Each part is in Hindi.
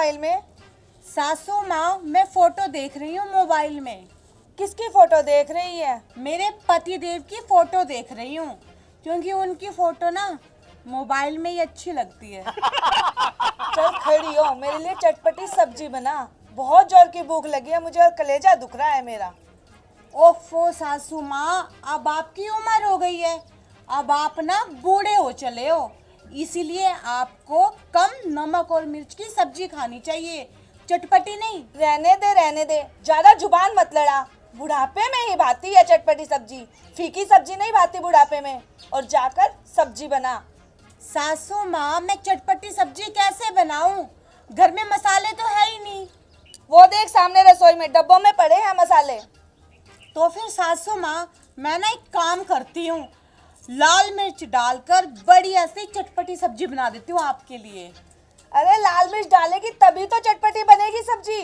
मोबाइल में? सासू माँ, मैं फोटो देख रही हूँ मोबाइल में। किसकी फोटो देख रही है? मेरे पति देव की फोटो देख रही हूँ, क्योंकि उनकी फोटो ना मोबाइल में ही अच्छी लगती है। चल खड़ी हो, मेरे लिए चटपटी सब्जी बना। बहुत जोर की भूख लगी है मुझे और कलेजा दुख रहा है मेरा। ओफो सासू माँ, अब आपकी उम्र हो गई है, अब आप ना बूढ़े हो चले हो, इसीलिए आपको कम नमक और मिर्च की सब्जी खानी चाहिए, चटपटी नहीं। रहने दे, ज्यादा जुबान मत लड़ा। बुढ़ापे में ही भाती है चटपटी सब्जी, फीकी सब्जी नहीं भाती बुढ़ापे में। और जाकर सब्जी बना। सासू माँ, मैं चटपटी सब्जी कैसे बनाऊं? घर में मसाले तो है ही नहीं। वो देख सामने रसोई में डब्बों में पड़े हैं मसाले। तो फिर सासू माँ, मैं ना एक काम करती हूँ, लाल मिर्च डालकर बढ़िया से चटपटी सब्जी बना देती हूँ आपके लिए। अरे लाल मिर्च डालेगी तभी तो चटपटी बनेगी सब्जी।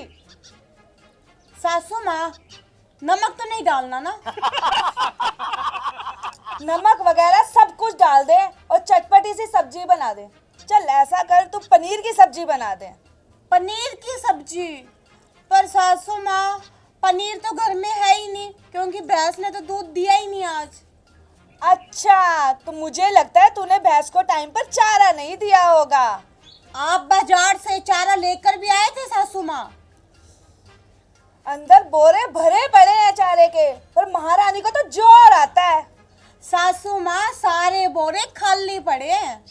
सासू माँ, नमक तो नहीं डालना ना? नमक वगैरह सब कुछ डाल दे और चटपटी सी सब्जी बना दे। चल ऐसा कर, तू पनीर की सब्जी बना दे। पनीर की सब्जी? पर सासू माँ, पनीर तो घर में है ही नहीं, क्योंकि भैंस ने तो दूध दिया ही नहीं आज। अच्छा, तो मुझे लगता है तूने भैंस को टाइम पर चारा नहीं दिया होगा। आप बाजार से चारा लेकर भी आए थे सासू माँ? अंदर बोरे भरे पड़े हैं चारे के, पर महारानी को तो जोर आता है। सासू माँ, सारे बोरे खाली पड़े हैं।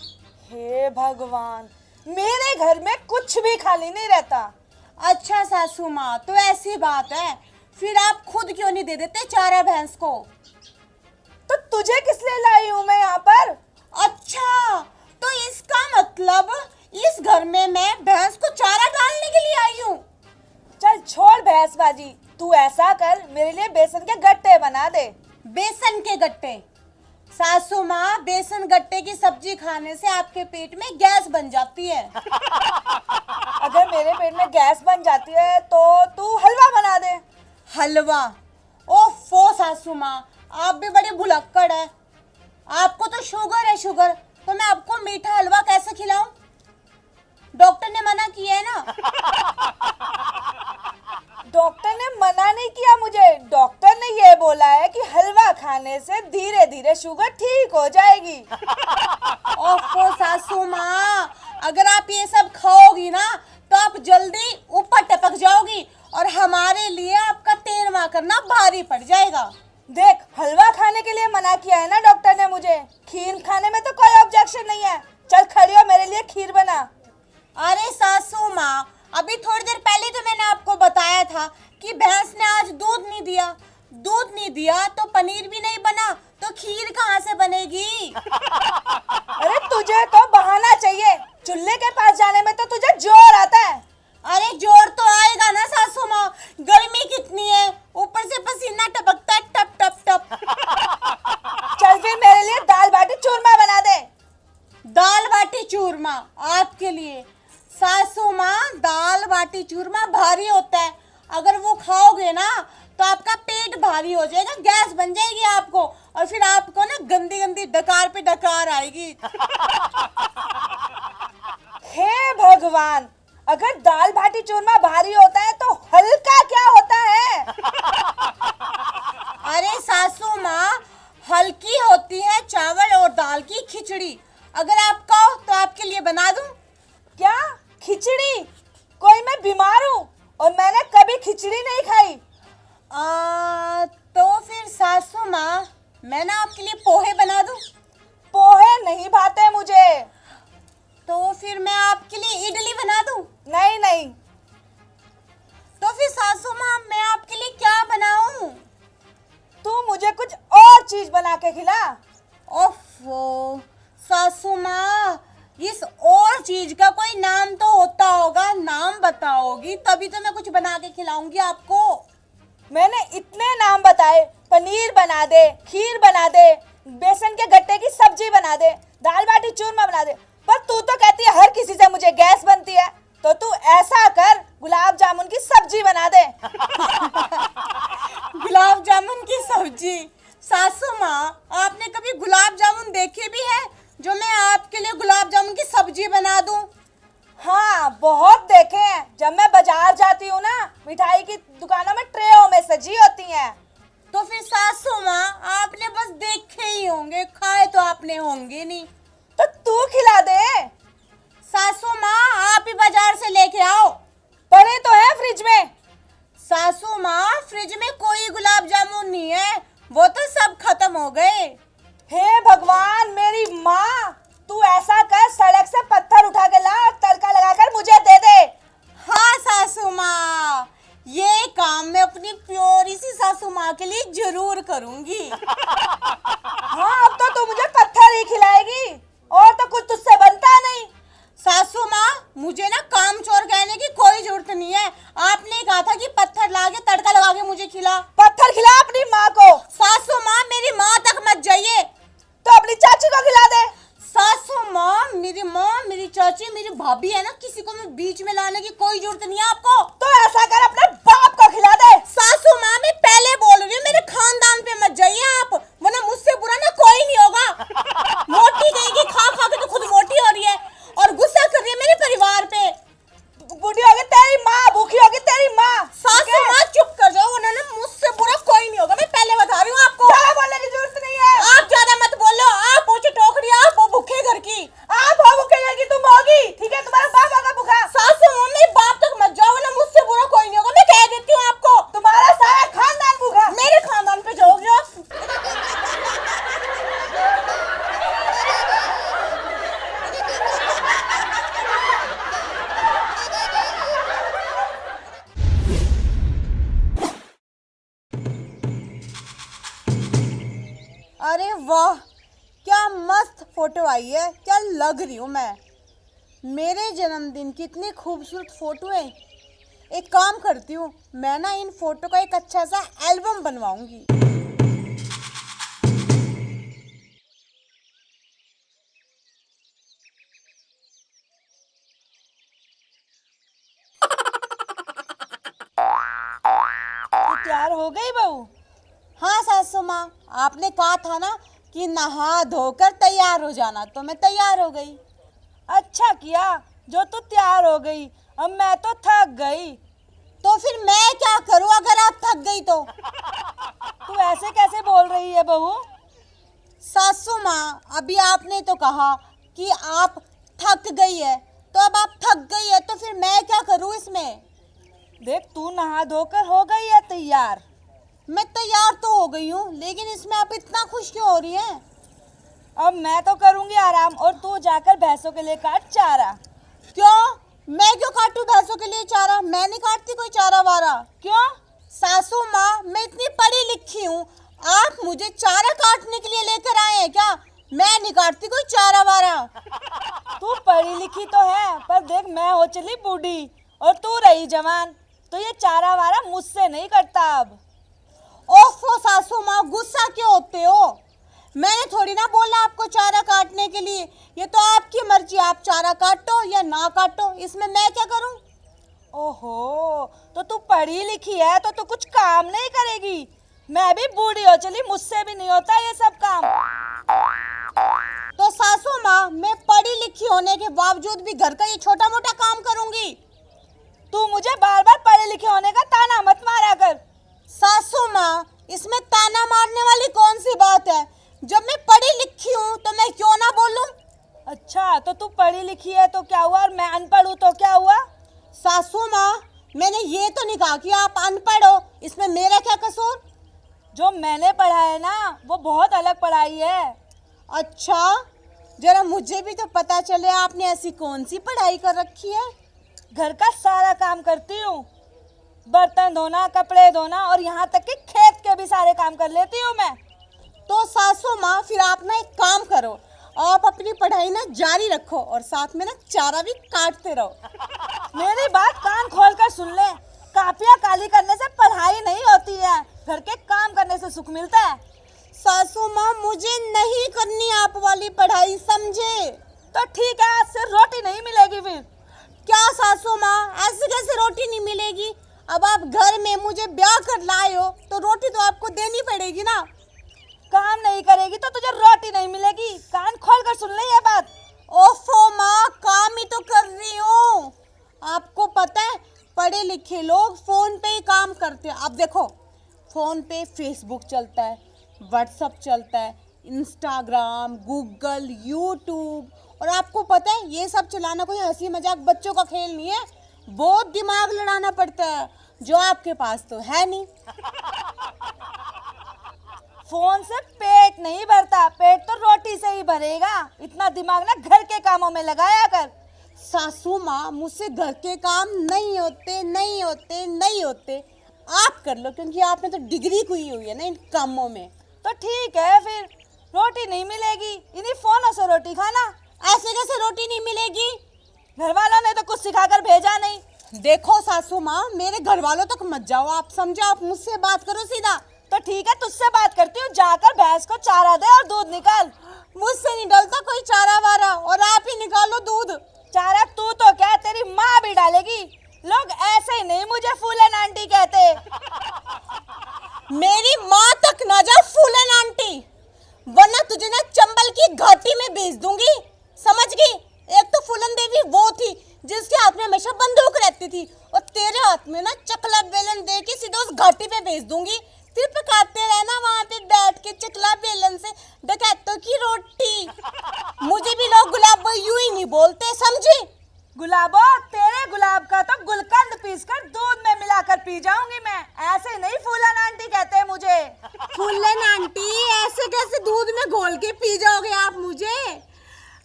हे भगवान, मेरे घर में कुछ भी खाली नहीं रहता। अच्छा सासू माँ, तो ऐसी बात है, फिर आप खुद क्यों नहीं दे देते चारा भैंस को? तो तुझे किस लिए लाई हूँ मैं यहाँ पर? अच्छा, तो इसका मतलब इस घर में मैं भैंस को चारा डालने के लिए आई हूँ। चल छोड़ भैंसबाजी, तू ऐसा कर, मेरे लिए बेसन के गट्टे बना दे। बेसन के गट्टे? सासू माँ, बेसन गट्टे की सब्जी खाने से आपके पेट में गैस बन जाती है। अगर मेरे पेट में गैस बन जाती है तो तू हलवा बना दे। हलवा? ओफो सासू माँ, आप भी बड़े भुलक्कड़ है। आपको तो शुगर है, शुगर, तो मैं आपको मीठा हलवा कैसे खिलाऊं? डॉक्टर ने मना किया है ना। डॉक्टर ने मना नहीं किया मुझे, डॉक्टर ने ये बोला है कि हलवा खाने से धीरे धीरे शुगर ठीक हो जाएगी। ओफो सासू माँ, अगर आप ये सब खाओगी ना तो आप जल्दी ऊपर टपक जाओगी और हमारे लिए आपका तेरवा करना भारी पड़ जाएगा। देख, हलवा खाने के लिए मना किया है ना डॉक्टर ने मुझे, खीर खाने में तो कोई ऑब्जेक्शन नहीं है। चल खड़ी हो, मेरे लिए खीर बना। अरे सासू माँ, अभी थोड़ी देर पहले तो मैंने आपको बताया था कि भैंस ने आज दूध नहीं दिया तो पनीर भी नहीं बना, तो खीर कहाँ से बनेगी? अरे तुझे तो बहाना चाहिए, चूल्हे के पास जाने में तो तुझे जोर आता है। अरे जोर तो आएगा ना सासू माँ, गर्मी कितनी है, ऊपर से पसीना टपकता है टप टप टप। चल फिर मेरे लिए दाल बाटी चूरमा बना दे। दाल बाटी चूरमा आपके लिए? सासू माँ, दाल बाटी चूरमा भारी होता है, अगर वो खाओगे ना तो आपका पेट भारी हो जाएगा, गैस बन जाएगी आपको, और फिर आपको ना गंदी गंदी डकार पे डकार आएगी। हे भगवान, अगर दाल बाटी चूरमा भारी होता है तो हल्का क्या होता है? अरे सासू माँ, हल्की होती है चावल और दाल की खिचड़ी, अगर आप कहो तो आपके लिए बना दूं? क्या खिचड़ी? कोई मैं बीमार हूँ और मैंने कभी खिचड़ी नहीं खाई। तो फिर सासू माँ, मैं ना आपके लिए पोहे बना दूं? पोहे नहीं भाते मुझे। तो फिर मैं आपके लिए इडली बना दूं? नहीं नहीं। तो फिर सासू माँ, मैं आपके लिए क्या बनाऊं? तू मुझे कुछ और चीज बना के खिला। ओफो सासू माँ, इस और चीज का कोई नाम तो होता होगा, नाम बताओगी तभी तो मैं कुछ बना के खिलाऊंगी आपको। मैंने इतने नाम बताए, पनीर बना दे, खीर बना दे, बेसन के गट्टे की सब्जी बना दे, दाल बाटी चूरमा बना दे, पर तू तो कहती है हर किसी से मुझे गैस बनती है। तो तू ऐसा कर, गुलाब जामुन की सब्जी बना दे। गुलाब जामुन की सब्जी? सासू माँ, आपने कभी गुलाब जामुन देखे भी है जो मैं आपके लिए गुलाब जामुन की सब्जी बना दूं? हाँ, बहुत देखे हैं। जब मैं बाजार जाती हूँ ना, मिठाई की दुकानों में ट्रेयों में सजी होती हैं। तो फिर सासू माँ आपने बस देखे ही होंगे, खाए तो आपने होंगे नहीं। तो तू खिला दे। सासू माँ आप ही बाजार से लेके आओ। पड़े तो है फ्रिज में। सासू माँ फ्रिज में कोई गुलाब जामुन नहीं है, वो तो सब खत्म हो गए। हे भगवान मेरी माँ, तू ऐसा कर, सड़क से पत्थर उठा के ला और तड़का लगाकर मुझे दे दे। हाँ सासू माँ, ये काम मैं अपनी प्योरी सी सासू माँ के लिए जरूर करूंगी। हाँ, अब तो तू मुझे पत्थर ही खिलाएगी और तो कुछ तुझसे बनता नहीं। सासू माँ मुझे ना काम चोर कहने की कोई जरूरत नहीं है। आपने कहा था कि पत्थर ला के तड़का लगा के मुझे खिला। पत्थर खिला अपनी माँ को। सासू माँ मेरी माँ तक मत जाइए। तो अपनी चाची को खिला दे। सासू माँ, मेरी चाची, मेरी भाभी है ना, किसी को मैं बीच में लाने की कोई जरूरत नहीं है आपको। तो ऐसा कर, अपने बाप को खिला दे। सासू माँ मैं पहले बोल रही हूँ, मेरे खानदान पे मत जाइए आप, वरना मुझसे बुरा ना कोई नहीं होगा। मोटी गई खा खा के तो खुद मोटी हो रही है और गुस्सा कर रही है मेरे परिवार पे। बूढ़ी होगी तेरी माँ, भूखी होगी तेरी माँ। सासू माँ चुप कर जाओ, वरना ना मुझसे बुरा कोई नहीं होगा, मैं पहले बता रही हूँ आपको। ज्यादा बोलने की जरूरत नहीं है। आप ज्यादा मत बोलो, आप पहुंचे टोकरी, आप हो भूखे घर की। आप हो भूखे कि तुम होगी, ठीक है? तुम्हारा बाप होगा भूखा। सासू माँ मेरे बाप तक मत जाओ, वरना मुझसे बुरा कोई नहीं होगा, मैं कह देती हूँ आपको। तुम्हारा सारा खानदान भूखा। मेरे खानदान पे जाओगे आप। अरे वाह, क्या मस्त फोटो आई है, क्या लग रही हूँ मैं। मेरे जन्मदिन की इतनी खूबसूरत फोटो है। एक काम करती हूँ, मैं ना इन फोटो का एक अच्छा सा एल्बम बनवाऊंगी। तू तैयार हो गई बहू? हाँ सासू माँ, आपने कहा था ना कि नहा धोकर तैयार हो जाना, तो मैं तैयार हो गई। अच्छा किया जो तू तैयार हो गई। अब मैं तो थक गई। तो फिर मैं क्या करूँ अगर आप थक गई तो? तू ऐसे कैसे बोल रही है बहू? सासू माँ अभी आपने तो कहा कि आप थक गई है, तो अब आप थक गई है तो फिर मैं क्या करूँ इसमें? देख, तू नहा धोकर हो गई है तैयार। मैं तैयार तो हो गई हूँ, लेकिन इसमें आप इतना खुश क्यों हो रही हैं? अब मैं तो करूंगी आराम और तू जाकर भैंसों के लिए काट चारा। क्यों? मैं क्यों काटूं भैंसों के लिए चारा? मैं नहीं काटती कोई चारा वारा। क्यों? सासू माँ मैं इतनी पढ़ी लिखी हूँ, आप मुझे चारा काटने के लिए लेकर आए हैं क्या? मैं नहीं काटती कोई चारा वारा। तू पढ़ी लिखी तो है, पर देख मैं हो चली बूढ़ी और तू रही जवान, तो ये चारा वारा मुझसे नहीं करता अब। ओफो सासू माँ, गुस्सा क्यों होते हो? मैंने थोड़ी ना बोला आपको चारा काटने के लिए, ये तो आपकी मर्जी, आप चारा काटो या ना काटो, इसमें मैं क्या करूं? ओहो, तो तू पढ़ी लिखी है तो तू कुछ काम नहीं करेगी। मैं भी बूढ़ी हो चली, मुझसे भी नहीं होता ये सब काम। तो सासू माँ मैं पढ़ी लिखी होने के बावजूद भी घर का ये छोटा मोटा काम करूंगी। तू मुझे बार बार पढ़े लिखे होने का ताना मत मारा कर। सासू माँ इसमें ताना मारने वाली कौन सी बात है? जब मैं पढ़ी लिखी हूँ तो मैं क्यों ना बोलूं? अच्छा, तो तू पढ़ी लिखी है तो क्या हुआ और मैं अनपढ़ हूँ तो क्या हुआ? सासू माँ मैंने ये तो नहीं कहा कि आप अनपढ़ हो, इसमें मेरा क्या कसूर? जो मैंने पढ़ा है ना वो बहुत अलग पढ़ाई है। अच्छा, जरा मुझे भी तो पता चले आपने ऐसी कौन सी पढ़ाई कर रखी है? घर का सारा काम करती हूँ, बर्तन धोना, कपड़े धोना और यहाँ तक कि खेत के भी सारे काम कर लेती हूँ मैं। तो सासू माँ फिर आप ना एक काम करो, आप अपनी पढ़ाई ना जारी रखो और साथ में ना चारा भी काटते रहो। मेरी बात कान खोल कर सुन ले, कापियाँ काली करने से पढ़ाई नहीं होती है, घर के काम करने से सुख मिलता है। सासू माँ मुझे नहीं करनी आप वाली पढ़ाई, समझे? तो ठीक है, आज से रोटी नहीं मिलेगी फिर। क्या सासू माँ, ऐसे कैसे रोटी नहीं मिलेगी? अब आप घर में मुझे ब्याह कर लाए हो तो रोटी तो आपको देनी पड़ेगी ना। काम नहीं करेगी तो तुझे रोटी नहीं मिलेगी, कान खोल कर सुन ले ये बात। ओफो माँ, काम ही तो कर रही हूँ। आपको पता है पढ़े लिखे लोग फोन पे ही काम करते हैं। अब देखो, फोन पे फेसबुक चलता है, व्हाट्सअप चलता है, इंस्टाग्राम, गूगल, यूट्यूब, और आपको पता है ये सब चलाना कोई हंसी मजाक बच्चों का खेल नहीं है। बहुत दिमाग लड़ाना पड़ता है, जो आपके पास तो है नहीं। फोन से पेट नहीं भरता, पेट तो रोटी से ही भरेगा। इतना दिमाग ना घर के कामों में लगाया कर। सासू माँ, मुझसे घर के काम नहीं होते नहीं होते नहीं होते। आप कर लो, क्योंकि आपने तो डिग्री की हुई है ना इन कामों में। तो ठीक है, फिर रोटी नहीं मिलेगी, इन्हीं फोनों से रोटी खाना। ऐसे कैसे रोटी नहीं मिलेगी? घर वालों ने तो कुछ सिखाकर भेजा नहीं। देखो सासू माँ, मेरे घर वालों तक मत जाओ, आप समझो, आप मुझसे बात करो सीधा। तो ठीक है, तुझसे बात करती हूँ, जाकर भैंस को चारा दे और दूध निकाल। मुझसे नहीं डलता कोई चारा वारा, और आप ही निकालो दूध। चारा तू तो क्या, तेरी माँ भी डालेगी। लोग ऐसे ही नहीं मुझे फूलन आंटी कहते। मेरी माँ तक ना जा फूलन आंटी, वरना तुझे ना चंबल की घाटी में भेज दूंगी, समझ गई? एक तो फूलन देवी वो थी जिसके हाथ में हमेशा बंदूक रहती थी, और तेरे हाथ में ना चकला बेलन दे के सीधे उस घाटी पे भेज दूंगी। फिर पकाते रहना वहां पे बैठ के चकला बेलन से डकैतों की रोटी। मुझे भी लोग गुलाब यूं ही नहीं बोलते, समझी? गुलाबो, तेरे गुलाब का तो गुलकंद पीसकर दूध में मिलाकर पी जाऊंगी मैं। ऐसे नहीं फूलन आंटी कहते मुझे। फूलन आंटी, ऐसे कैसे दूध में घोल के पी जाओगे आप मुझे?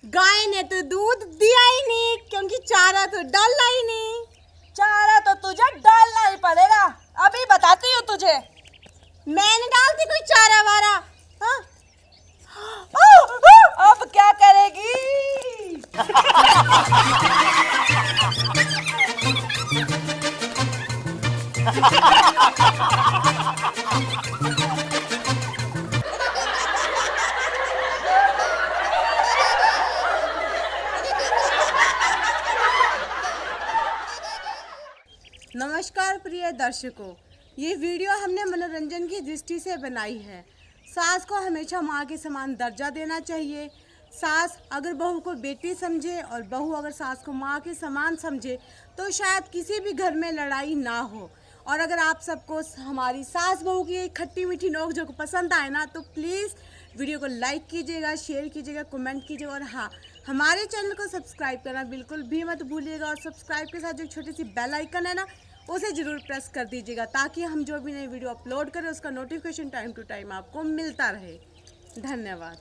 गाय ने तो दूध दिया ही नहीं, क्योंकि चारा तो डाला ही नहीं। चारा तो तुझे डालना ही पड़ेगा, अभी बताती हूँ तुझे। मैंने डालती कोई चारा वारा? हाँ? अब क्या करेगी? नमस्कार प्रिय दर्शकों, ये वीडियो हमने मनोरंजन की दृष्टि से बनाई है। सास को हमेशा माँ के समान दर्जा देना चाहिए। सास अगर बहू को बेटी समझे और बहू अगर सास को माँ के समान समझे तो शायद किसी भी घर में लड़ाई ना हो। और अगर आप सबको हमारी सास बहू की खट्टी मीठी नोक-झोंक पसंद आए ना, तो प्लीज़ वीडियो को लाइक कीजिएगा, शेयर कीजिएगा, कमेंट कीजिएगा, और हाँ, हमारे चैनल को सब्सक्राइब करना बिल्कुल भी मत भूलिएगा। और सब्सक्राइब के साथ जो छोटी सी बेल आइकन है ना, उसे ज़रूर प्रेस कर दीजिएगा, ताकि हम जो भी नई वीडियो अपलोड करें उसका नोटिफिकेशन टाइम टू टाइम आपको मिलता रहे। धन्यवाद।